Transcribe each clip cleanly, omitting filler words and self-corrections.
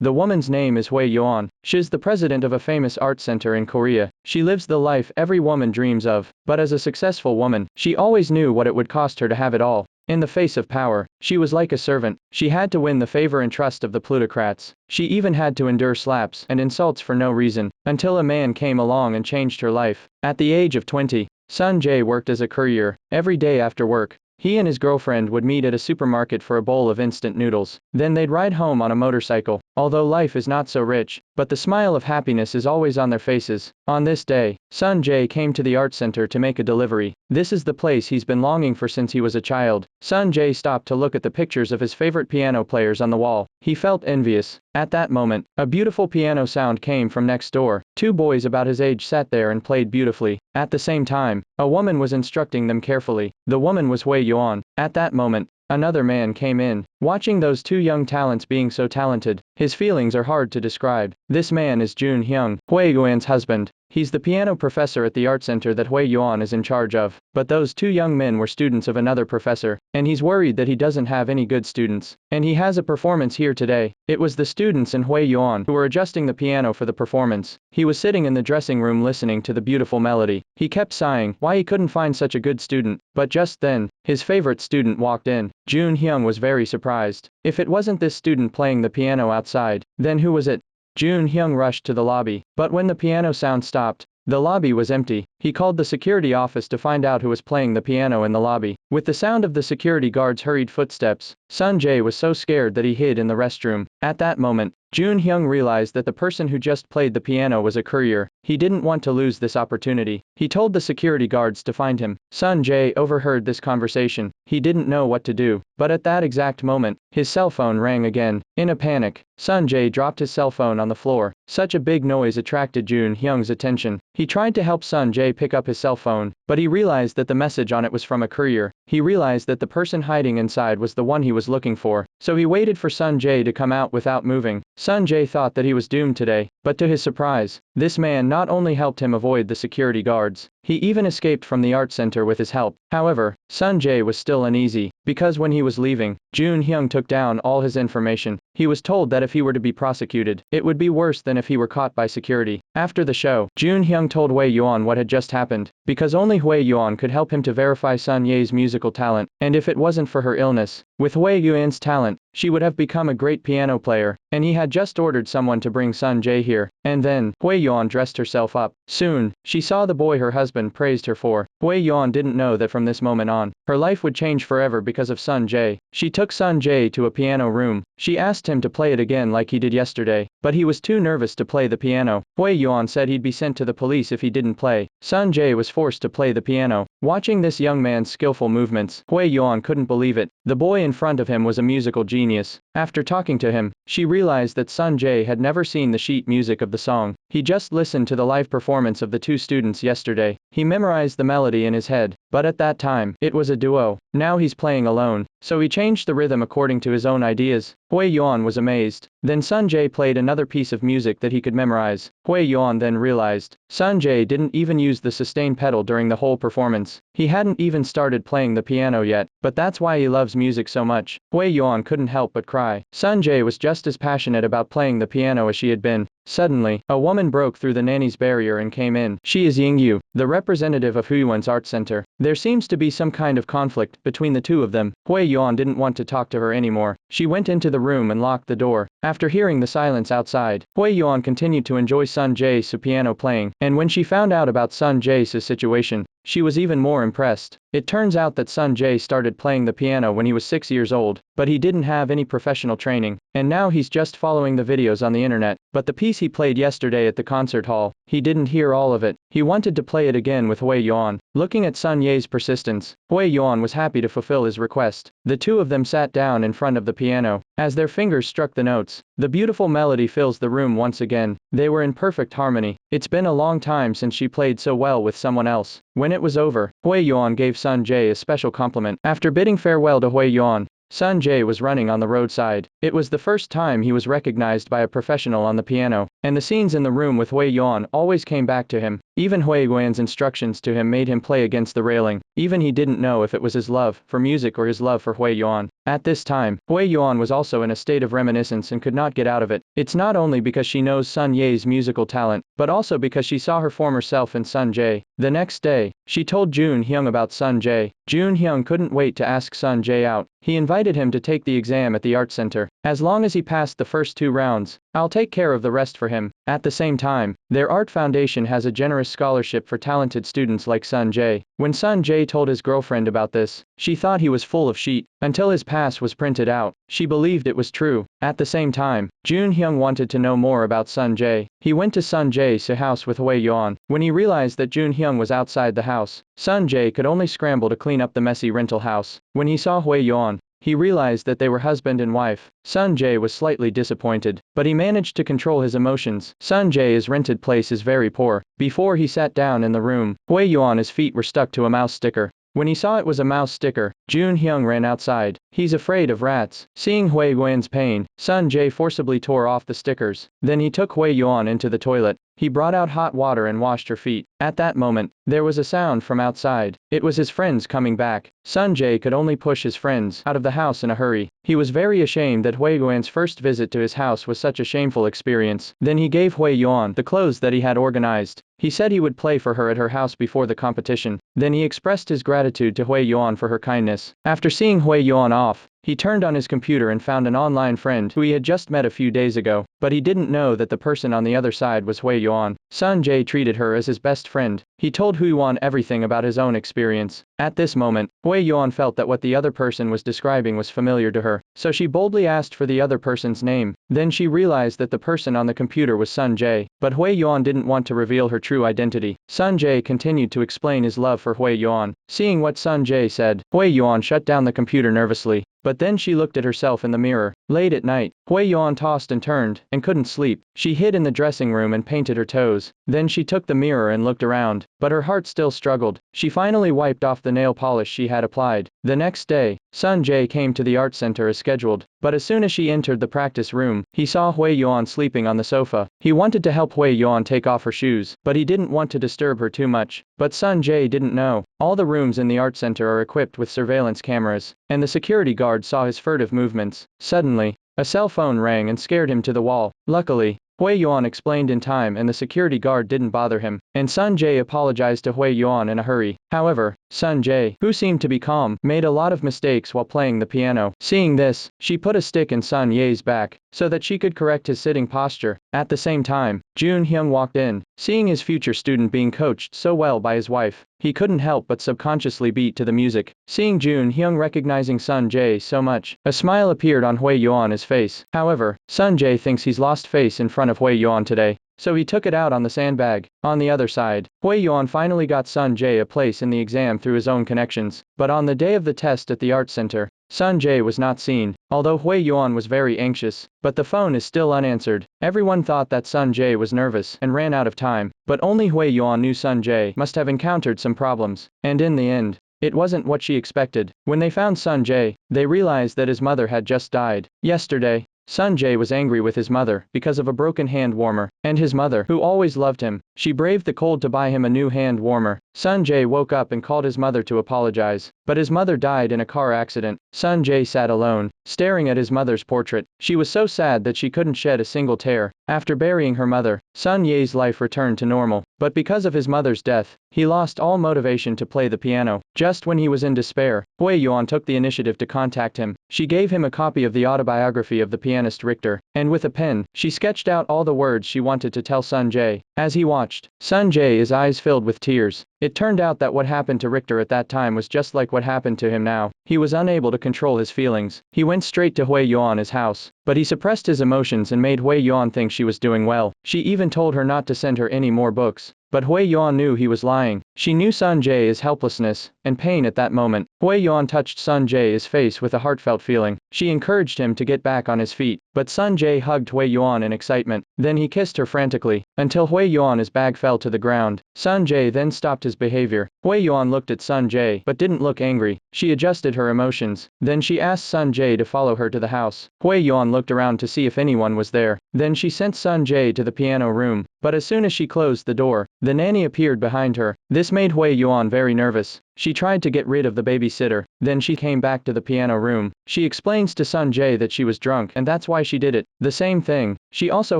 The woman's name is Hui Yuan. She's the president of a famous art center in Korea. She lives the life every woman dreams of, but as a successful woman, she always knew what it would cost her to have it all. In the face of power, she was like a servant. She had to win the favor and trust of the plutocrats. She even had to endure slaps and insults for no reason, until a man came along and changed her life. At the age of 20, Sun Jae worked as a courier. Every day after work, he and his girlfriend would meet at a supermarket for a bowl of instant noodles. Then they'd ride home on a motorcycle. Although life is not so rich, but the smile of happiness is always on their faces. On this day, Sun Jae came to the art center to make a delivery. This is the place he's been longing for since he was a child. Sun Jae stopped to look at the pictures of his favorite piano players on the wall. He felt envious. At that moment, a beautiful piano sound came from next door. Two boys about his age sat there and played beautifully. At the same time, a woman was instructing them carefully. The woman was Hui Yuan. At that moment, another man came in. Watching those two young talents being so talented, his feelings are hard to describe. This man is Jun Hyung, Hui Yuan's husband. He's the piano professor at the art center that Hui Yuan is in charge of. But those two young men were students of another professor, and he's worried that he doesn't have any good students. And he has a performance here today. It was the students and Hui Yuan who were adjusting the piano for the performance. He was sitting in the dressing room listening to the beautiful melody. He kept sighing why he couldn't find such a good student. But just then, his favorite student walked in. Jun Hyung was very surprised. If it wasn't this student playing the piano outside, then who was it? Jun Hyung rushed to the lobby, but when the piano sound stopped, the lobby was empty. He called the security office to find out who was playing the piano in the lobby. With the sound of the security guard's hurried footsteps, Sun Jae was so scared that he hid in the restroom. At that moment, Jun Hyung realized that the person who just played the piano was a courier. He didn't want to lose this opportunity. He told the security guards to find him. Sun Jae overheard this conversation. He didn't know what to do, but at that exact moment, his cell phone rang again. In a panic, Sun Jae dropped his cell phone on the floor. Such a big noise attracted Jun Hyung's attention. He tried to help Sun Jae pick up his cell phone, but he realized that the message on it was from a courier. He realized that the person hiding inside was the one he was looking for, so he waited for Sun Jae to come out without moving. Sun Jae thought that he was doomed today, but to his surprise, this man not only helped him avoid the security guards, he even escaped from the art center with his help. However, Sun Jae was still uneasy, because when he was leaving, Jun Hyung took down all his information. He was told that if he were to be prosecuted, it would be worse than if he were caught by security. After the show, Jun Hyung told Hui Yuan what had just happened, because only Hui Yuan could help him to verify Sun Ye's musical talent, and if it wasn't for her illness, with Hui Yuan's talent, she would have become a great piano player, and he had just ordered someone to bring Sun Jae here. And then, Hui Yuan dressed herself up. Soon, she saw the boy her husband praised her for. Hui Yuan didn't know that from this moment on, her life would change forever because of Sun Jae. She took Sun Jae to a piano room. She asked him to play it again like he did yesterday, but he was too nervous to play the piano. Hui Yuan said he'd be sent to the police if he didn't play. Sun Jae was forced to play the piano. Watching this young man's skillful movements, Hui Yuan couldn't believe it. The boy in front of him was a musical genius. After talking to him, she realized that Sun Jae had never seen the sheet music of the song. He just listened to the live performance of the two students yesterday. He memorized the melody in his head, but at that time, it was a duo. Now he's playing alone, so he changed the rhythm according to his own ideas. Hui Yuan was amazed. Then Sun Jae played another piece of music that he could memorize. Hui Yuan then realized, Sun Jae didn't even use the sustain pedal during the whole performance. He hadn't even started playing the piano yet, but that's why he loves music so much. Hui Yuan couldn't help but cry. Sun Jae was just as passionate about playing the piano as she had been. Suddenly, a woman broke through the nanny's barrier and came in. She is Ying Yu, the representative of Huyuan's art center. There seems to be some kind of conflict between the two of them. Hui Yuan didn't want to talk to her anymore. She went into the room and locked the door. After hearing the silence outside, Hui Yuan continued to enjoy Sun Jae's piano playing, and when she found out about Sun Jae's situation, she was even more impressed. It turns out that Sun Jae started playing the piano when he was 6 years old, but he didn't have any professional training, and now he's just following the videos on the internet. But the piece he played yesterday at the concert hall, he didn't hear all of it. He wanted to play it again with Hui Yuan. Looking at Sun Ye's persistence, Hui Yuan was happy to fulfill his request. The two of them sat down in front of the piano. As their fingers struck the notes, the beautiful melody fills the room once again. They were in perfect harmony. It's been a long time since she played so well with someone else. When it was over, Hui Yuan gave Sun Jae a special compliment. After bidding farewell to Hui Yuan, Sun Jae was running on the roadside. It was the first time he was recognized by a professional on the piano, and the scenes in the room with Hui Yuan always came back to him. Even Hui Yuan's instructions to him made him play against the railing. Even he didn't know if it was his love for music or his love for Hui Yuan. At this time, Hui Yuan was also in a state of reminiscence and could not get out of it. It's not only because she knows Sun Ye's musical talent, but also because she saw her former self in Sun Jae. The next day, she told Jun Hyung about Sun Jae. Jun Hyung couldn't wait to ask Sun Jae out. He invited him to take the exam at the art center. As long as he passed the first 2 rounds, I'll take care of the rest for him. At the same time, their art foundation has a generous scholarship for talented students like Sun Jae. When Sun Jae told his girlfriend about this, she thought he was full of shit. Until his pass was printed out, she believed it was true. At the same time, Jun Hyung wanted to know more about Sun Jae. He went to Sun Jae's house with Hui Yuan. When he realized that Jun Hyung was outside the house, Sun Jae could only scramble to clean up the messy rental house. When he saw Hui Yuan, he realized that they were husband and wife. Sun Jae was slightly disappointed, but he managed to control his emotions. Sun Jae's rented place is very poor. Before he sat down in the room, Hui Yuan's feet were stuck to a mouse sticker. When he saw it was a mouse sticker, Jun Hyung ran outside. He's afraid of rats. Seeing Hui Yuan's pain, Sun Jae forcibly tore off the stickers. Then he took Hui Yuan into the toilet. He brought out hot water and washed her feet. At that moment, there was a sound from outside. It was his friends coming back. Sun Jae could only push his friends out of the house in a hurry. He was very ashamed that Hui Yuan's first visit to his house was such a shameful experience. Then he gave Hui Yuan the clothes that he had organized. He said he would play for her at her house before the competition. Then he expressed his gratitude to Hui Yuan for her kindness. After seeing Hui Yuan off, he turned on his computer and found an online friend who he had just met a few days ago, but he didn't know that the person on the other side was Hui Yuan. Sun Jae treated her as his best friend. He told Hui Yuan everything about his own experience. At this moment, Hui Yuan felt that what the other person was describing was familiar to her, so she boldly asked for the other person's name. Then she realized that the person on the computer was Sun Jae, but Hui Yuan didn't want to reveal her true identity. Sun Jae continued to explain his love for Hui Yuan. Seeing what Sun Jae said, Hui Yuan shut down the computer nervously. But then she looked at herself in the mirror. Late at night, Hui Yuan tossed and turned, and couldn't sleep. She hid in the dressing room and painted her toes. Then she took the mirror and looked around, but her heart still struggled. She finally wiped off the nail polish she had applied. The next day, Sun Jae came to the art center as scheduled, but as soon as she entered the practice room, he saw Hui Yuan sleeping on the sofa. He wanted to help Hui Yuan take off her shoes, but he didn't want to disturb her too much. But Sun Jae didn't know. All the rooms in the art center are equipped with surveillance cameras, and the security guard saw his furtive movements. Suddenly, a cell phone rang and scared him to the wall. Luckily, Hui Yuan explained in time and the security guard didn't bother him, and Sun Jae apologized to Hui Yuan in a hurry. However, Sun Jae, who seemed to be calm, made a lot of mistakes while playing the piano. Seeing this, she put a stick in Sun Ye's back, so that she could correct his sitting posture. At the same time, Jun Hyung walked in. Seeing his future student being coached so well by his wife, he couldn't help but subconsciously beat to the music. Seeing Jun Hyung recognizing Sun Jae so much, a smile appeared on Hui Yuan's face. However, Sun Jae thinks he's lost face in front of Hui Yuan today, so he took it out on the sandbag. On the other side, Hui Yuan finally got Sun Jae a place in the exam through his own connections, but on the day of the test at the art center, Sun Jae was not seen. Although Hui Yuan was very anxious, but the phone is still unanswered. Everyone thought that Sun Jae was nervous and ran out of time, but only Hui Yuan knew Sun Jae must have encountered some problems, and in the end, it wasn't what she expected. When they found Sun Jae, they realized that his mother had just died. Yesterday, Sun Jae was angry with his mother because of a broken hand warmer, and his mother, who always loved him, she braved the cold to buy him a new hand warmer. Sun Jae woke up and called his mother to apologize, but his mother died in a car accident. Sun Jae sat alone, staring at his mother's portrait. She was so sad that she couldn't shed a single tear. After burying her mother, Sun Ye's life returned to normal, but because of his mother's death, he lost all motivation to play the piano. Just when he was in despair, Hui Yuan took the initiative to contact him. She gave him a copy of the autobiography of the pianist Richter, and with a pen, she sketched out all the words she wanted to tell Sun Jae. As he watched, Sun Jae's eyes filled with tears. It turned out that what happened to Richter at that time was just like what happened to him now. He was unable to control his feelings. He went straight to Hui Yuan's house, but he suppressed his emotions and made Hui Yuan think she was doing well. She even told her not to send her any more books. but Hui Yuan knew he was lying. She knew Sun Jae's helplessness and pain at that moment. Hui Yuan touched Sun Jae's face with a heartfelt feeling. She encouraged him to get back on his feet, but Sun Jae hugged Hui Yuan in excitement. Then he kissed her frantically, until Hui Yuan's bag fell to the ground. Sun Jae then stopped his behavior. Hui Yuan looked at Sun Jae but didn't look angry. She adjusted her emotions. Then she asked Sun Jae to follow her to the house. Hui Yuan looked around to see if anyone was there. Then she sent Sun Jae to the piano room. But as soon as she closed the door, the nanny appeared behind her. This made Hui Yuan very nervous. She tried to get rid of the babysitter. Then she came back to the piano room. She explains to Sun Jae that she was drunk and that's why she did it. The same thing. She also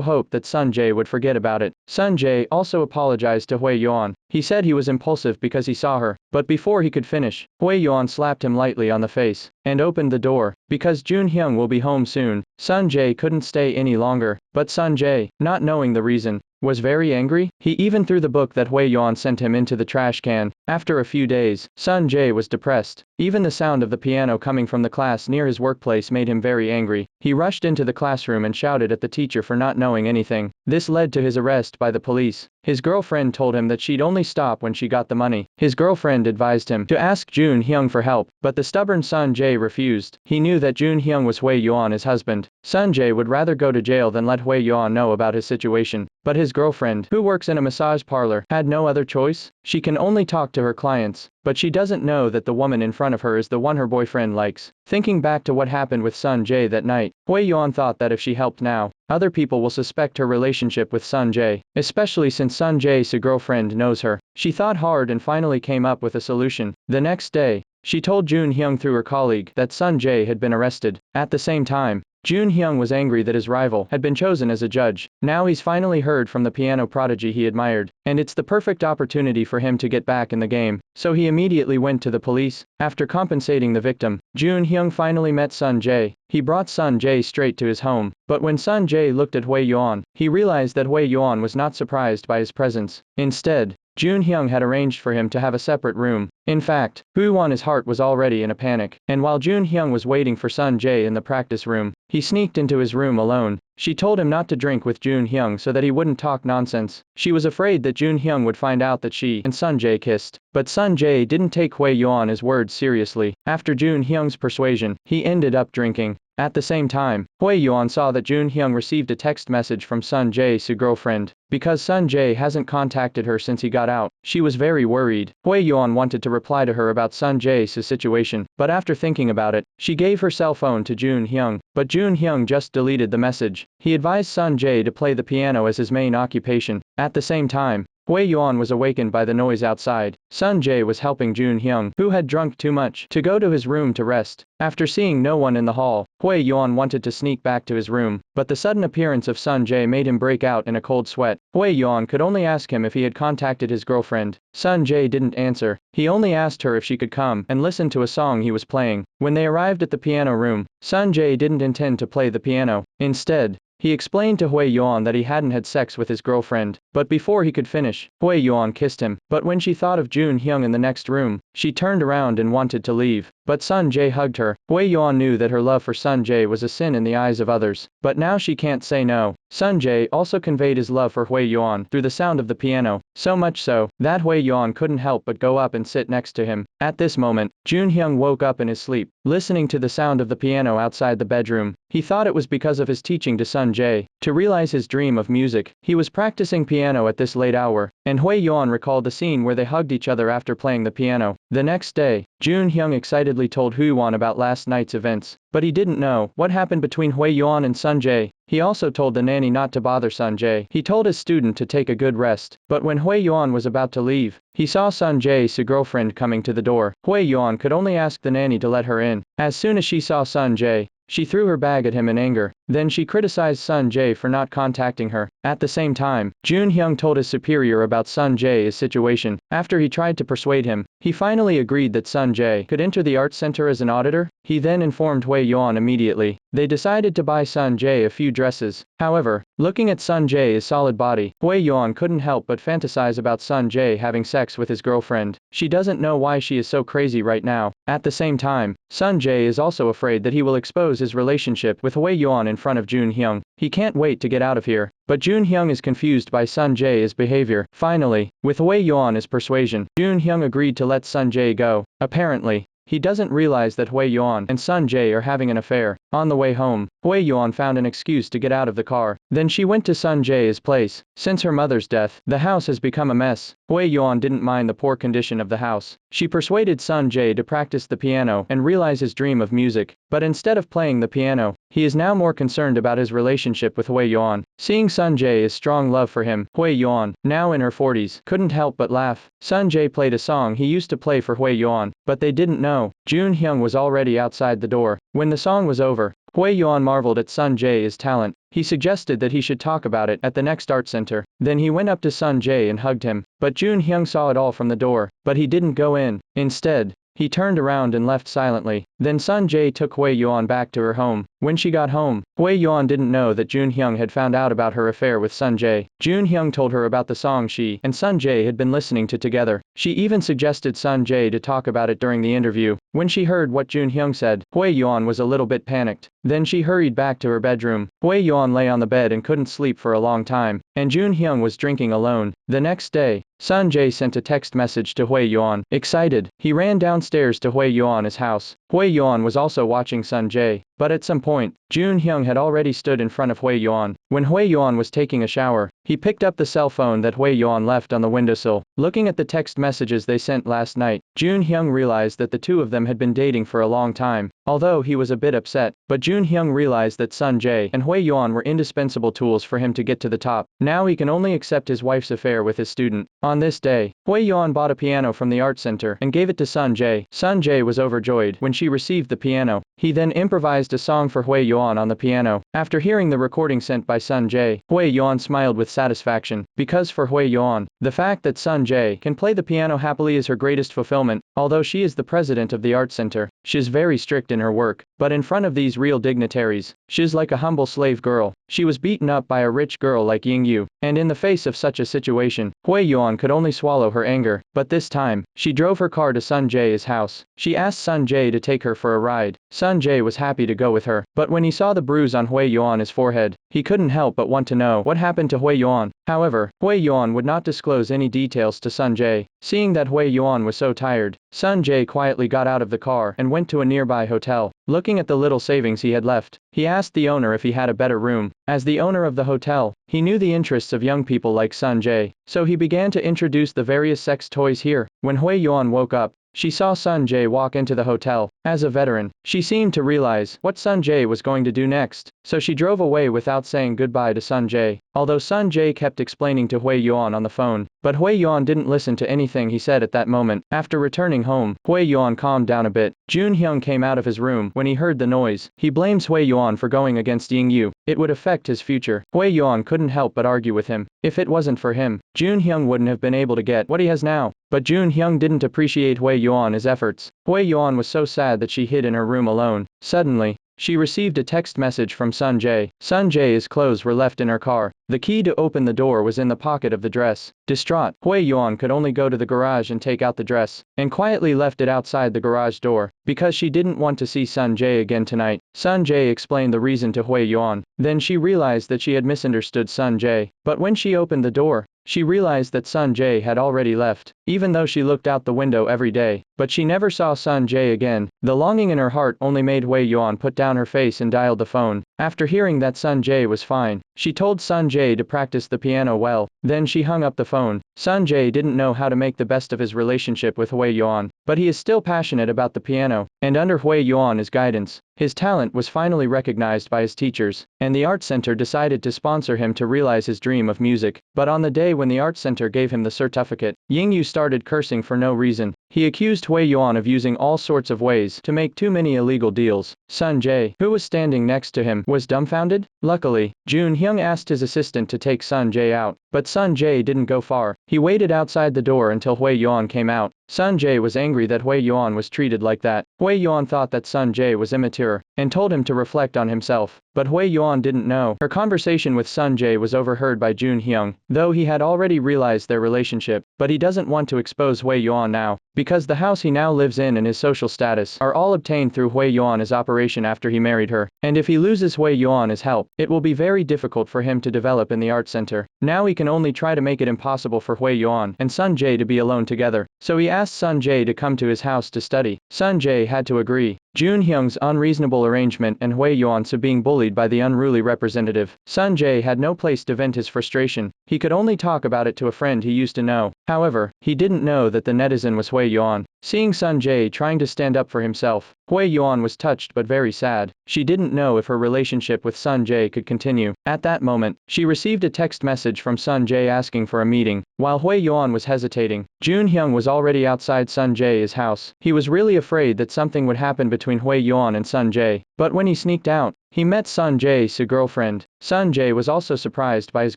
hoped that Sun Jae would forget about it. Sun Jae also apologized to Hui Yuan. He said he was impulsive because he saw her. But before he could finish, Hui Yuan slapped him lightly on the face and opened the door. Because Jun Hyung will be home soon, Sun Jae couldn't stay any longer. But Sun Jae, not knowing the reason, was very angry. He even threw the book that Hui Yuan sent him into the trash can. After a few days, Sun Jae was depressed. Even the sound of the piano coming from the class near his workplace made him very angry. He rushed into the classroom and shouted at the teacher for not knowing anything. This led to his arrest by the police. His girlfriend told him that she'd only stop when she got the money. His girlfriend advised him to ask Jun Hyung for help, but the stubborn Sun Jae refused. He knew that Jun Hyung was Hui Yuan's husband. Sun Jae would rather go to jail than let Hui Yuan know about his situation. But his girlfriend, who works in a massage parlor, had no other choice. She can only talk to her clients, but she doesn't know that the woman in front of her is the one her boyfriend likes. Thinking back to what happened with Sun Jae that night, Hui Yuan thought that if she helped now, other people will suspect her relationship with Sun Jae, especially since Sun Jae's girlfriend knows her. She thought hard and finally came up with a solution. The next day, she told Jun Hyung through her colleague that Sun Jae had been arrested. At the same time, Jun Hyung was angry that his rival had been chosen as a judge. Now he's finally heard from the piano prodigy he admired, and it's the perfect opportunity for him to get back in the game. So he immediately went to the police. After compensating the victim, Jun Hyung finally met Sun Jae. He brought Sun Jae straight to his home. But when Sun Jae looked at Hui Yuan, he realized that Hui Yuan was not surprised by his presence. Instead, Jun Hyung had arranged for him to have a separate room. In fact, Hui Yuan's heart was already in a panic, and while Jun Hyung was waiting for Sun Jae in the practice room, he sneaked into his room alone. She told him not to drink with Jun Hyung so that he wouldn't talk nonsense. She was afraid that Jun Hyung would find out that she and Sun Jae kissed. But Sun Jae didn't take Hui Yuan's words seriously. After Jun Hyung's persuasion, he ended up drinking. At the same time, Hui Yuan saw that Jun Hyung received a text message from Sun Jae's girlfriend. Because Sun Jae hasn't contacted her since he got out, she was very worried. Hui Yuan wanted to reply to her about Sun Jae's situation, but after thinking about it, she gave her cell phone to Jun Hyung. But Jun Hyung just deleted the message. He advised Sun Jae to play the piano as his main occupation. At the same time, Hui Yuan was awakened by the noise outside. Sun Jae was helping Jun Hyung, who had drunk too much, to go to his room to rest. After seeing no one in the hall, Hui Yuan wanted to sneak back to his room, but the sudden appearance of Sun Jae made him break out in a cold sweat. Hui Yuan could only ask him if he had contacted his girlfriend. Sun Jae didn't answer. He only asked her if she could come and listen to a song he was playing. When they arrived at the piano room, Sun Jae didn't intend to play the piano. Instead, he explained to Hui Yuan that he hadn't had sex with his girlfriend. But before he could finish, Hui Yuan kissed him. But when she thought of Jun Hyung in the next room, she turned around and wanted to leave. But Sun Jae hugged her. Hui Yuan knew that her love for Sun Jae was a sin in the eyes of others. But now she can't say no. Sun Jae also conveyed his love for Hui Yuan through the sound of the piano. So much so, that Hui Yuan couldn't help but go up and sit next to him. At this moment, Jun Hyung woke up in his sleep, listening to the sound of the piano outside the bedroom. He thought it was because of his teaching to Sun Jae. To realize his dream of music, he was practicing piano at this late hour, and Hui Yuan recalled the scene where they hugged each other after playing the piano. The next day, Jun Hyung excitedly told Hui Yuan about last night's events, but he didn't know what happened between Hui Yuan and Sun Jae. He also told the nanny not to bother Sun Jae. He told his student to take a good rest. But when Hui Yuan was about to leave, he saw Sun Jae's girlfriend coming to the door. Hui Yuan could only ask the nanny to let her in. As soon as she saw Sun Jae, she threw her bag at him in anger. Then she criticized Sun Jae for not contacting her. At the same time, Jun Hyung told his superior about Sun Jae's situation. After he tried to persuade him, he finally agreed that Sun Jae could enter the art center as an auditor. He then informed Hui Yuan immediately. They decided to buy Sun Jae a few dresses. However, looking at Sun Jae's solid body, Hui Yuan couldn't help but fantasize about Sun Jae having sex with his girlfriend. She doesn't know why she is so crazy right now. At the same time, Sun Jae is also afraid that he will expose his relationship with Hui Yuan in front of Jun Hyung. He can't wait to get out of here. But Jun Hyung is confused by Sun Jae's behavior. Finally, with Hui Yuan's persuasion, Jun Hyung agreed to let Sun Jae go. Apparently, he doesn't realize that Hui Yuan and Sun Jae are having an affair. On the way home, Hui Yuan found an excuse to get out of the car. Then she went to Sun Jae's place. Since her mother's death, the house has become a mess. Hui Yuan didn't mind the poor condition of the house. She persuaded Sun Jae to practice the piano and realize his dream of music. But instead of playing the piano, he is now more concerned about his relationship with Hui Yuan. Seeing Sun Jae's strong love for him, Hui Yuan, now in her 40s, couldn't help but laugh. Sun Jae played a song he used to play for Hui Yuan, but they didn't know Jun Hyung was already outside the door. When the song was over, Hui Yuan marveled at Sun Jae's talent. He suggested that he should talk about it at the next art center. Then he went up to Sun Jae and hugged him. But Jun Hyung saw it all from the door, but he didn't go in. Instead, he turned around and left silently. Then Sun Jae took Hui Yuan back to her home. When she got home, Hui Yuan didn't know that Jun Hyung had found out about her affair with Sun Jae. Jun Hyung told her about the song she and Sun Jae had been listening to together. She even suggested Sun Jae to talk about it during the interview. When she heard what Jun Hyung said, Hui Yuan was a little bit panicked. Then she hurried back to her bedroom. Hui Yuan lay on the bed and couldn't sleep for a long time, and Jun Hyung was drinking alone. The next day, Sun Jae sent a text message to Hui Yuan. Excited, he ran downstairs to Hui Yuan's house. Hui Yuan was also watching Sun Jae, but at some point, Jun Hyung had already stood in front of Hui Yuan. When Hui Yuan was taking a shower, he picked up the cell phone that Hui Yuan left on the windowsill. Looking at the text messages they sent last night, Jun Hyung realized that the two of them had been dating for a long time. Although he was a bit upset, but Jun Hyung realized that Sun Jae and Hui Yuan were indispensable tools for him to get to the top. Now he can only accept his wife's affair with his student. On this day, Hui Yuan bought a piano from the art center and gave it to Sun Jae. Sun Jae was overjoyed when she received the piano. He then improvised a song for Hui Yuan on the piano. After hearing the recording sent by Sun Jae, Hui Yuan smiled with satisfaction, because for Hui Yuan, the fact that Sun Jae can play the piano happily is her greatest fulfillment. Although she is the president of the art center, she is very strict in her work, but in front of these real dignitaries, she is like a humble slave girl. She was beaten up by a rich girl like Ying Yu, and in the face of such a situation, Hui Yuan could only swallow her anger. But this time, she drove her car to Sun Jae's house. She asked Sun Jae to take her for a ride. Sun Jae was happy to go with her, but when he saw the bruise on Hui Yuan's forehead, he couldn't help but want to know what happened to Hui Yuan. However, Hui Yuan would not disclose any details to Sun Jae. Seeing that Hui Yuan was so tired, Sun Jae quietly got out of the car and went to a nearby hotel. Looking at the little savings he had left, he asked the owner if he had a better room. As the owner of the hotel, he knew the interests of young people like Sun Jae, so he began to introduce the various sex toys here. When Hui Yuan woke up, she saw Sun Jae walk into the hotel. As a veteran, she seemed to realize what Sun Jae was going to do next, so she drove away without saying goodbye to Sun Jae. Although Sun Jae kept explaining to Hui Yuan on the phone, but Hui Yuan didn't listen to anything he said at that moment. After returning home, Hui Yuan calmed down a bit. Jun Hyung came out of his room when he heard the noise. He blames Hui Yuan for going against Ying Yu. It would affect his future. Hui Yuan couldn't help but argue with him. If it wasn't for him, Jun Hyung wouldn't have been able to get what he has now. But Jun Hyung didn't appreciate Hui Yuan's efforts. Hui Yuan was so sad that she hid in her room alone. Suddenly, she received a text message from Sun Jae. Sun Jae's clothes were left in her car. The key to open the door was in the pocket of the dress. Distraught, Hui Yuan could only go to the garage and take out the dress, and quietly left it outside the garage door, because she didn't want to see Sun Jae again tonight. Sun Jae explained the reason to Hui Yuan. Then she realized that she had misunderstood Sun Jae. But when she opened the door, she realized that Sun Jae had already left. Even though she looked out the window every day, but she never saw Sun Jae again. The longing in her heart only made Hui Yuan put down her face and dialed the phone. After hearing that Sun Jae was fine, she told Sun Jae to practice the piano well. Then she hung up the phone. Sun Jae didn't know how to make the best of his relationship with Hui Yuan, but he is still passionate about the piano, and under Hui Yuan's guidance, his talent was finally recognized by his teachers, and the art center decided to sponsor him to realize his dream of music. But on the day when the art center gave him the certificate, Ying Yu started cursing for no reason. He accused Hui Yuan of using all sorts of ways to make too many illegal deals. Sun Jae, who was standing next to him, was dumbfounded. Luckily, Jun Hyung asked his assistant to take Sun Jae out, but Sun Jae didn't go far. He waited outside the door until Hui Yuan came out. Sun Jae was angry that Hui Yuan was treated like that. Hui Yuan thought that Sun Jae was immature, and told him to reflect on himself. But Hui Yuan didn't know. Her conversation with Sun Jae was overheard by Jun Hyung, though he had already realized their relationship, but he doesn't want to expose Hui Yuan now, because the house he now lives in and his social status are all obtained through Hui Yuan's operation after he married her, and if he loses Hui Yuan's help, it will be very difficult for him to develop in the art center. Now he can only try to make it impossible for Hui Yuan and Sun Jae to be alone together, so he asked Sun Jae to come to his house to study. Sun Jae had to agree. Jun Hyung's unreasonable arrangement and Hui Yuan's being bullied by the unruly representative. Sun Jae had no place to vent his frustration. He could only talk about it to a friend he used to know. However, he didn't know that the netizen was Hui Yuan. Seeing Sun Jae trying to stand up for himself, Hui Yuan was touched but very sad. She didn't know if her relationship with Sun Jae could continue. At that moment, she received a text message from Sun Jae asking for a meeting. While Hui Yuan was hesitating, Jun Hyung was already outside Sun Jae's house. He was really afraid that something would happen between Hui Yuan and Sun Jae, but when he sneaked out, he met Sun Jae's girlfriend. Sun Jae was also surprised by his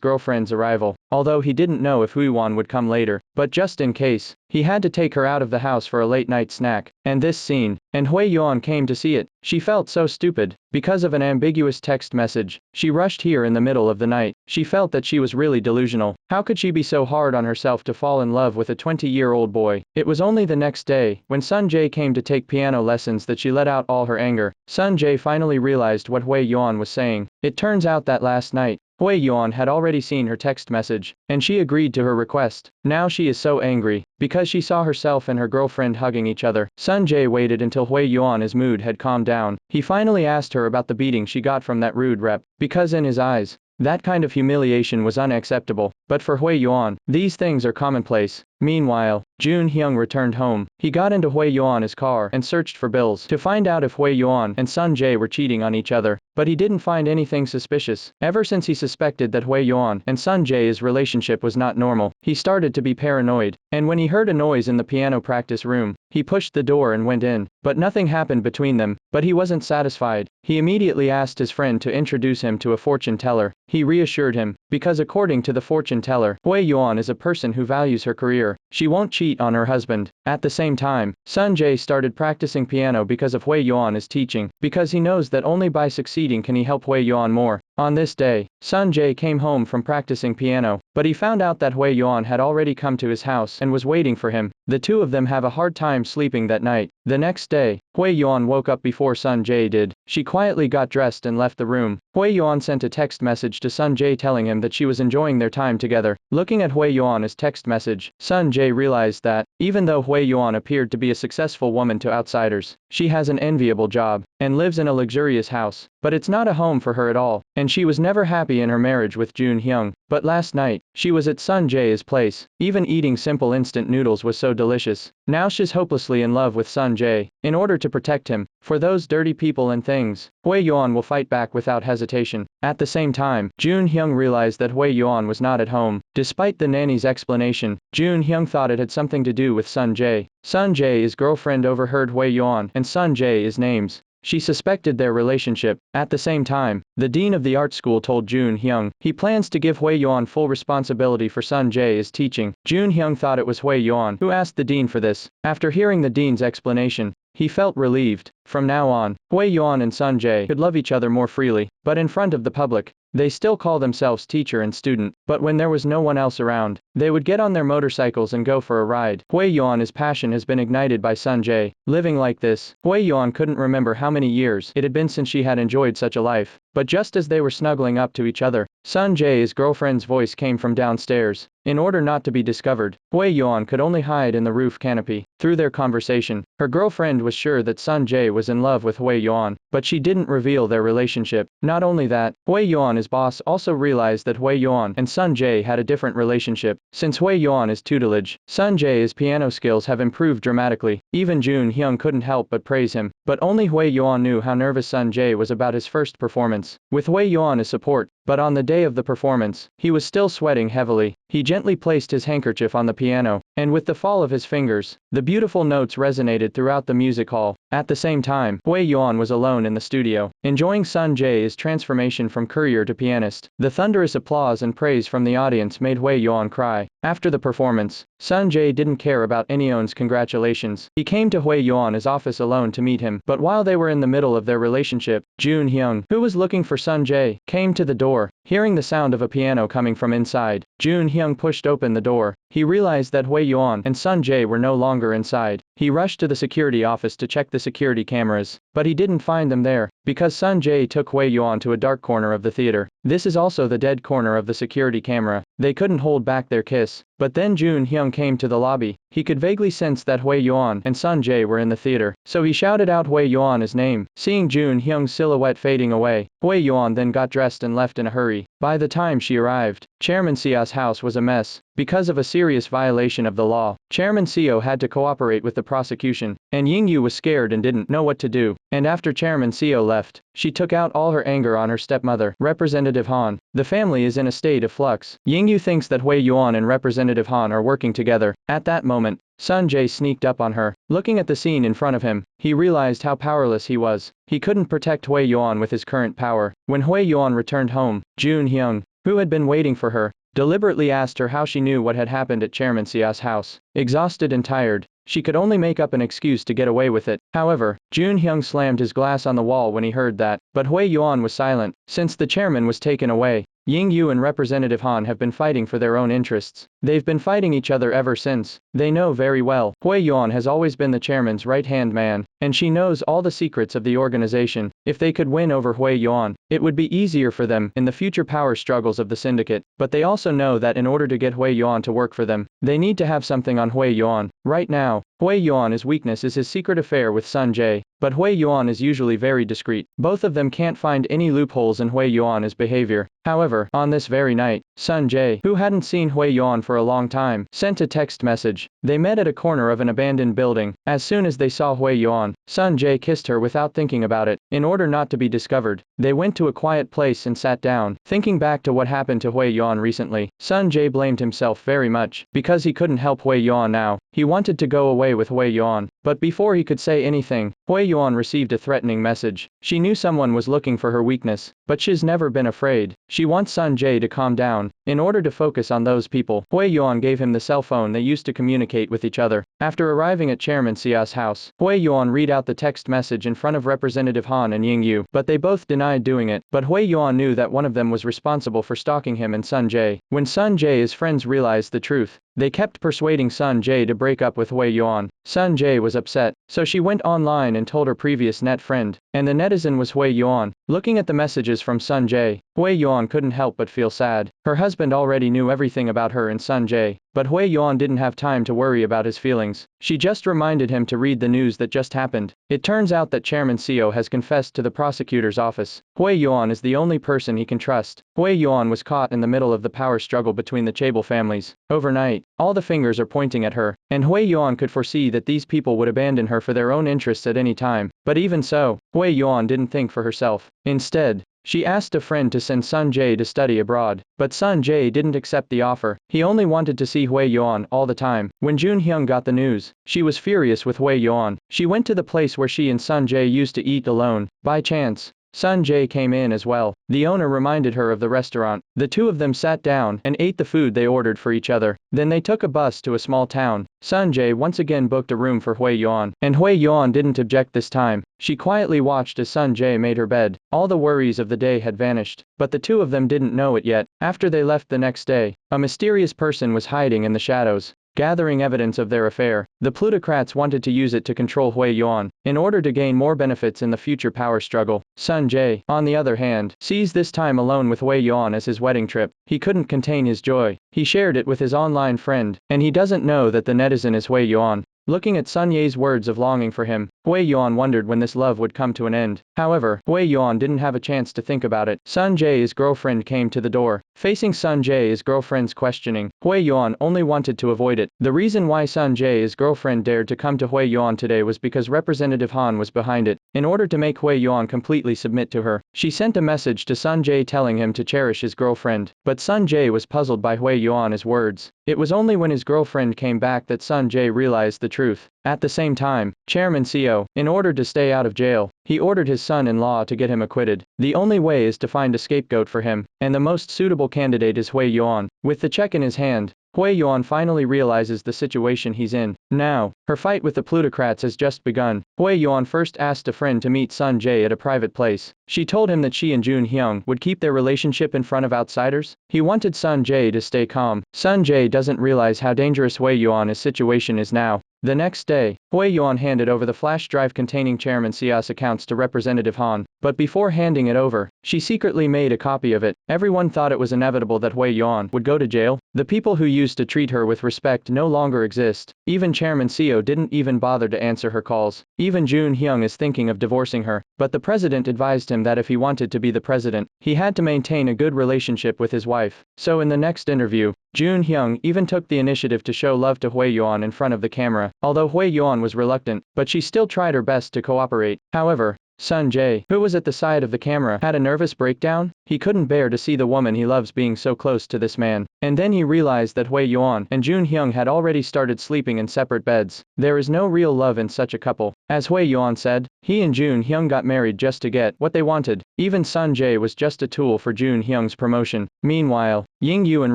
girlfriend's arrival, although he didn't know if Hui Yuan would come later, but just in case, he had to take her out of the house for a late-night snack. And this scene, and Hui Yuan came to see it. She felt so stupid. Because of an ambiguous text message, she rushed here in the middle of the night. She felt that she was really delusional. How could she be so hard on herself to fall in love with a 20-year-old boy? It was only the next day, when Sun Jae came to take piano lessons, that she let out all her anger. Sun Jae finally realized what Hui Yuan was saying. It turns out that last night, Hui Yuan had already seen her text message, and she agreed to her request. Now she is so angry, because she saw herself and her girlfriend hugging each other. Sun Jae waited until Hui Yuan's mood had calmed down. He finally asked her about the beating she got from that rude rep, because in his eyes, that kind of humiliation was unacceptable. But for Hui Yuan, these things are commonplace. Meanwhile, Jun Hyung returned home. He got into Hui Yuan's car and searched for bills to find out if Hui Yuan and Sun Jae were cheating on each other, but he didn't find anything suspicious. Ever since he suspected that Hui Yuan and Sun Jae's relationship was not normal, he started to be paranoid, and when he heard a noise in the piano practice room, he pushed the door and went in, but nothing happened between them. But he wasn't satisfied. He immediately asked his friend to introduce him to a fortune teller. He reassured him, because according to the fortune teller, Hui Yuan is a person who values her career. She won't cheat on her husband. At the same time, Sun Jae started practicing piano because of Hui Yuan's teaching, because he knows that only by succeeding can he help Hui Yuan more. On this day, Sun Jae came home from practicing piano, but he found out that Hui Yuan had already come to his house and was waiting for him. The two of them have a hard time sleeping that night. The next day, Hui Yuan woke up before Sun Jae did. She quietly got dressed and left the room. Hui Yuan sent a text message to Sun Jae telling him that she was enjoying their time together. Looking at Hui Yuan's text message, Sun Jae realized that, even though Hui Yuan appeared to be a successful woman to outsiders, she has an enviable job, and lives in a luxurious house, but it's not a home for her at all, and she was never happy in her marriage with Jun Hyung. But last night, she was at Sun Jae's place. Even eating simple instant noodles was so delicious. Now she's hopelessly in love with Sun Jae. In order to protect him, for those dirty people and things, Hui Yuan will fight back without hesitation. At the same time, Jun Hyung realized that Hui Yuan was not at home. Despite the nanny's explanation, Jun Hyung thought it had something to do with Sun Jae. Sun Jae's girlfriend overheard Hui Yuan and Sun Jae's names. She suspected their relationship. At the same time, the dean of the art school told Jun Hyung he plans to give Hui Yuan full responsibility for Sun Jae's teaching. Jun Hyung thought it was Hui Yuan who asked the dean for this. After hearing the dean's explanation, he felt relieved. From now on, Hui Yuan and Sun Jae could love each other more freely, but in front of the public, they still call themselves teacher and student. But when there was no one else around, they would get on their motorcycles and go for a ride. Hui Yuan's passion has been ignited by Sun Jae. Living like this, Hui Yuan couldn't remember how many years it had been since she had enjoyed such a life. But just as they were snuggling up to each other, Sun Jae's girlfriend's voice came from downstairs. In order not to be discovered, Hui Yuan could only hide in the roof canopy. Through their conversation, her girlfriend was sure that Sun Jae was in love with Hui Yuan, but she didn't reveal their relationship. Not only that, Hui Yuan's boss also realized that Hui Yuan and Sun Jae had a different relationship. Since Hui Yuan's tutelage, Sun Jae's piano skills have improved dramatically. Even Jun Hyung couldn't help but praise him, but only Hui Yuan knew how nervous Sun Jae was about his first performance. With Hui Yuan's support, but on the day of the performance, he was still sweating heavily. He gently placed his handkerchief on the piano, and with the fall of his fingers, the beautiful notes resonated throughout the music hall. At the same time, Hui Yuan was alone in the studio, enjoying Sun Jae's transformation from courier to pianist. The thunderous applause and praise from the audience made Hui Yuan cry. After the performance, Sun Jae didn't care about Inyeon's congratulations. He came to Hui Yuan's office alone to meet him, but while they were in the middle of their relationship, Jun Hyung, who was looking for Sun Jae, came to the door. Hearing the sound of a piano coming from inside, Jun Hyung pushed open the door. He realized that Hui Yuan and Sun Jae were no longer inside. He rushed to the security office to check the security cameras, but he didn't find them there, because Sun Jae took Hui Yuan to a dark corner of the theater. This is also the dead corner of the security camera. They couldn't hold back their kiss. But then Jun Hyung came to the lobby. He could vaguely sense that Hui Yuan and Sun Jae were in the theater, so he shouted out Hui Yuan's name. Seeing Jun Hyung's silhouette fading away, Hui Yuan then got dressed and left in a hurry. By the time she arrived, Chairman Seo's house was a mess. Because of a serious violation of the law, Chairman Seo had to cooperate with the prosecution, and Yingyu was scared and didn't know what to do. And after Chairman Seo left, she took out all her anger on her stepmother, Representative Han. The family is in a state of flux. Yingyu thinks that Hui Yuan and Representative Han are working together. At that moment, Sun Jae sneaked up on her. Looking at the scene in front of him, he realized how powerless he was. He couldn't protect Hui Yuan with his current power. When Hui Yuan returned home, Jun Hyung, who had been waiting for her, deliberately asked her how she knew what had happened at Chairman Seo's house. Exhausted and tired, she could only make up an excuse to get away with it. However, Jun Hyung slammed his glass on the wall when he heard that, but Hui Yuan was silent. Since the chairman was taken away, Yingyu and Representative Han have been fighting for their own interests. They've been fighting each other ever since. They know very well. Hui Yuan has always been the chairman's right-hand man, and she knows all the secrets of the organization. If they could win over Hui Yuan, it would be easier for them in the future power struggles of the syndicate. But they also know that in order to get Hui Yuan to work for them, they need to have something on Hui Yuan. Right now, Hui Yuan's weakness is his secret affair with Sun Jae, but Hui Yuan is usually very discreet. Both of them can't find any loopholes in Hui Yuan's behavior. However, on this very night, Sun Jae, who hadn't seen Hui Yuan for a long time, sent a text message. They met at a corner of an abandoned building. As soon as they saw Hui Yuan, Sun Jae kissed her without thinking about it. In order not to be discovered, they went to a quiet place and sat down. Thinking back to what happened to Hui Yuan recently, Sun Jae blamed himself very much, because he couldn't help Hui Yuan now. He wanted to go away with Hui Yuan, but before he could say anything, Hui Yuan received a threatening message. She knew someone was looking for her weakness, but she's never been afraid. She wants Sun Jae to calm down. In order to focus on those people, Hui Yuan gave him the cell phone they used to communicate with each other. After arriving at Chairman Seo's house, Hui Yuan read out the text message in front of Representative Han and Yingyu, but they both denied doing it. But Hui Yuan knew that one of them was responsible for stalking him and Sun Jae. When Sun Jae's friends realized the truth, they kept persuading Sun Jae to break up with Hui Yuan. Sun Jae was upset, so she went online and told her previous net friend, and the netizen was Hui Yuan. Looking at the messages from Sun Jae, Hui Yuan couldn't help but feel sad. Her husband already knew everything about her and Sun Jae, but Hui Yuan didn't have time to worry about his feelings. She just reminded him to read the news that just happened. It turns out that Chairman Seo has confessed to the prosecutor's office. Hui Yuan is the only person he can trust. Hui Yuan was caught in the middle of the power struggle between the Chaebol families. Overnight, all the fingers are pointing at her, and Hui Yuan could foresee that these people would abandon her for their own interests at any time. But even so, Hui Yuan didn't think for herself. Instead, she asked a friend to send Sun Jae to study abroad, but Sun Jae didn't accept the offer. He only wanted to see Hui Yuan all the time. When Jun Hyung got the news, she was furious with Hui Yuan. She went to the place where she and Sun Jae used to eat alone. By chance, Sun Jae came in as well. The owner reminded her of the restaurant. The two of them sat down and ate the food they ordered for each other. Then they took a bus to a small town. Sun Jae once again booked a room for Hui Yuan, and Hui Yuan didn't object this time. She quietly watched as Sun Jae made her bed. All the worries of the day had vanished, but the two of them didn't know it yet. After they left the next day, a mysterious person was hiding in the shadows, gathering evidence of their affair. The plutocrats wanted to use it to control Hui Yuan, in order to gain more benefits in the future power struggle. Sun Jae, on the other hand, sees this time alone with Hui Yuan as his wedding trip. He couldn't contain his joy. He shared it with his online friend, and he doesn't know that the netizen is Hui Yuan. Looking at Sun Ye's words of longing for him, Hui Yuan wondered when this love would come to an end. However, Hui Yuan didn't have a chance to think about it. Sun Jae's girlfriend came to the door. Facing Sun Jae's girlfriend's questioning, Hui Yuan only wanted to avoid it. The reason why Sun Jae's girlfriend dared to come to Hui Yuan today was because Representative Han was behind it. In order to make Hui Yuan completely submit to her, she sent a message to Sun Jae telling him to cherish his girlfriend. But Sun Jae was puzzled by Hui Yuan's words. It was only when his girlfriend came back that Sun Jae realized the truth. At the same time, Chairman Seo, in order to stay out of jail, he ordered his son-in-law to get him acquitted. The only way is to find a scapegoat for him, and the most suitable candidate is Hui Yuan. With the check in his hand, Hui Yuan finally realizes the situation he's in. Now, her fight with the plutocrats has just begun. Hui Yuan first asked a friend to meet Sun Jae at a private place. She told him that she and Jun Hyung would keep their relationship in front of outsiders. He wanted Sun Jae to stay calm. Sun Jae doesn't realize how dangerous Hui Yuan's situation is now. The next day, Hui Yuan handed over the flash drive containing Chairman Sia's accounts to Representative Han, but before handing it over, she secretly made a copy of it. Everyone thought it was inevitable that Hui Yuan would go to jail. The people who used to treat her with respect no longer exist. Even Chairman Seo didn't even bother to answer her calls. Even Jun Hyung is thinking of divorcing her, but the president advised him that if he wanted to be the president, he had to maintain a good relationship with his wife. So in the next interview, Jun Hyung even took the initiative to show love to Hui Yuan in front of the camera. Although Hui Yuan was reluctant, but she still tried her best to cooperate. However, Sun Jae, who was at the side of the camera, had a nervous breakdown. He couldn't bear to see the woman he loves being so close to this man. And then he realized that Hui Yuan and Jun Hyung had already started sleeping in separate beds. There is no real love in such a couple. As Hui Yuan said, he and Jun Hyung got married just to get what they wanted. Even Sun Jae was just a tool for Jun Hyung's promotion. Meanwhile, Ying Yu and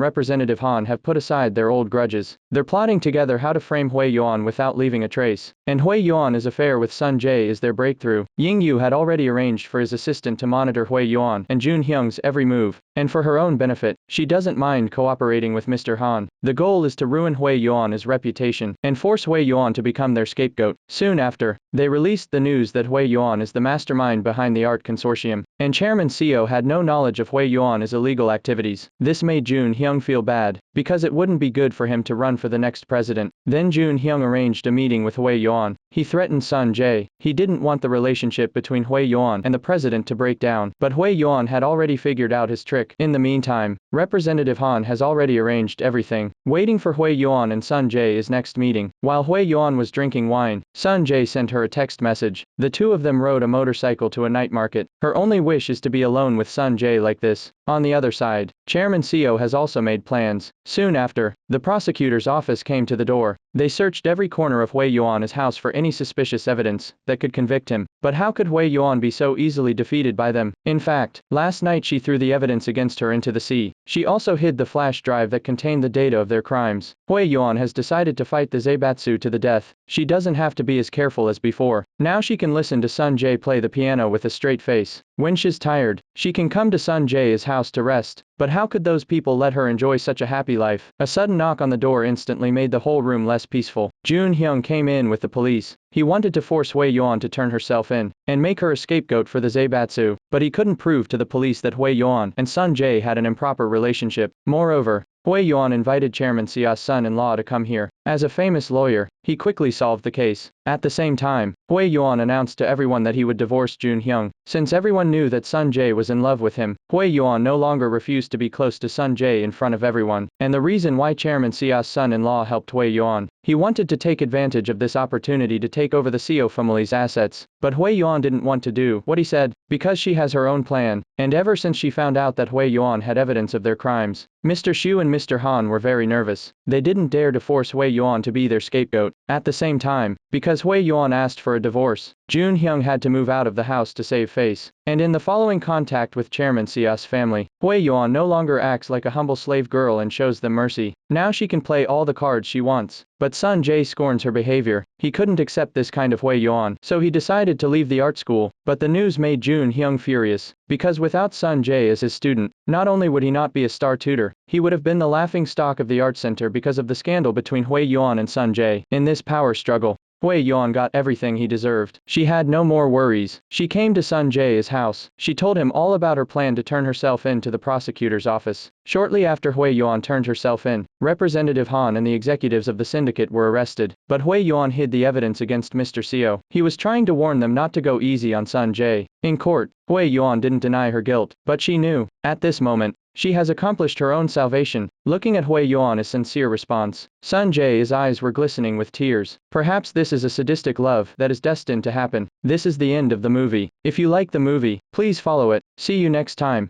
Representative Han have put aside their old grudges. They're plotting together how to frame Hui Yuan without leaving a trace. And Hui Yuan's affair with Sun Jae is their breakthrough. Ying Yu had already arranged for his assistant to monitor Hui Yuan and Jun Hyung's every move, and for her own benefit, she doesn't mind cooperating with Mr. Han. The goal is to ruin Hui Yuan's reputation and force Hui Yuan to become their scapegoat. Soon after, they released the news that Hui Yuan is the mastermind behind the art consortium, and Chairman Seo had no knowledge of Hui Yuan's illegal activities. This made Jun Hyung feel bad, because it wouldn't be good for him to run for the next president. Then Jun Hyung arranged a meeting with Hui Yuan. He threatened Sun Jae. He didn't want the relationship between Hui Yuan and the president to break down, but Hui Yuan had already figured out his trick. In the meantime, Representative Han has already arranged everything. Waiting for Hui Yuan and Sun Jae's next meeting. While Hui Yuan was drinking wine, Sun Jae sent her a text message. The two of them rode a motorcycle to a night market. Her only wish is to be alone with Sun Jae like this. On the other side, Chairman Seo has also made plans. Soon after, the prosecutor's office came to the door. They searched every corner of Hui Yuan's house for any suspicious evidence that could convict him. But how could Hui Yuan be so easily defeated by them? In fact, last night she threw the evidence against her into the sea. She also hid the flash drive that contained the data of their crimes. Hui Yuan has decided to fight the Zaibatsu to the death. She doesn't have to be as careful as before. Now she can listen to Sun Jae play the piano with a straight face. When she's tired, she can come to Sun Jae's house to rest. But how could those people let her enjoy such a happy life? A sudden knock on the door instantly made the whole room less peaceful. Jun Hyung came in with the police. He wanted to force Hui Yuan to turn herself in and make her a scapegoat for the Zaibatsu, but he couldn't prove to the police that Hui Yuan and Sun Jae had an improper relationship. Moreover, Hui Yuan invited Chairman Sia's son-in-law to come here. As a famous lawyer, he quickly solved the case. At the same time, Hui Yuan announced to everyone that he would divorce Jun Hyung. Since everyone knew that Sun Jae was in love with him, Hui Yuan no longer refused to be close to Sun Jae in front of everyone. And the reason why Chairman Sia's son-in-law helped Hui Yuan, he wanted to take advantage of this opportunity to take over the Seo family's assets. But Hui Yuan didn't want to do what he said, because she has her own plan. And ever since she found out that Hui Yuan had evidence of their crimes, Mr. Xu and Mr. Han were very nervous. They didn't dare to force Hui Yuan to be their scapegoat. At the same time, because Hui Yuan asked for a divorce, Jun Hyung had to move out of the house to save face. And in the following contact with Chairman Sia's family, Hui Yuan no longer acts like a humble slave girl and shows them mercy. Now she can play all the cards she wants. But Sun Jae scorns her behavior. He couldn't accept this kind of Hui Yuan, so he decided to leave the art school. But the news made Jun Hyung furious, because without Sun Jae as his student, not only would he not be a star tutor, he would have been the laughing stock of the art center because of the scandal between Hui Yuan and Sun Jae. In this power struggle, Hui Yuan got everything he deserved. She had no more worries. She came to Sun Jae's house. She told him all about her plan to turn herself in to the prosecutor's office. Shortly after Hui Yuan turned herself in, Representative Han and the executives of the syndicate were arrested. But Hui Yuan hid the evidence against Mr. Seo. He was trying to warn them not to go easy on Sun Jae. In court, Hui Yuan didn't deny her guilt, but she knew, at this moment, she has accomplished her own salvation. Looking at Hui Yuan's sincere response, Sun Jae's eyes were glistening with tears. Perhaps this is a sadistic love that is destined to happen. This is the end of the movie. If you like the movie, please follow it. See you next time.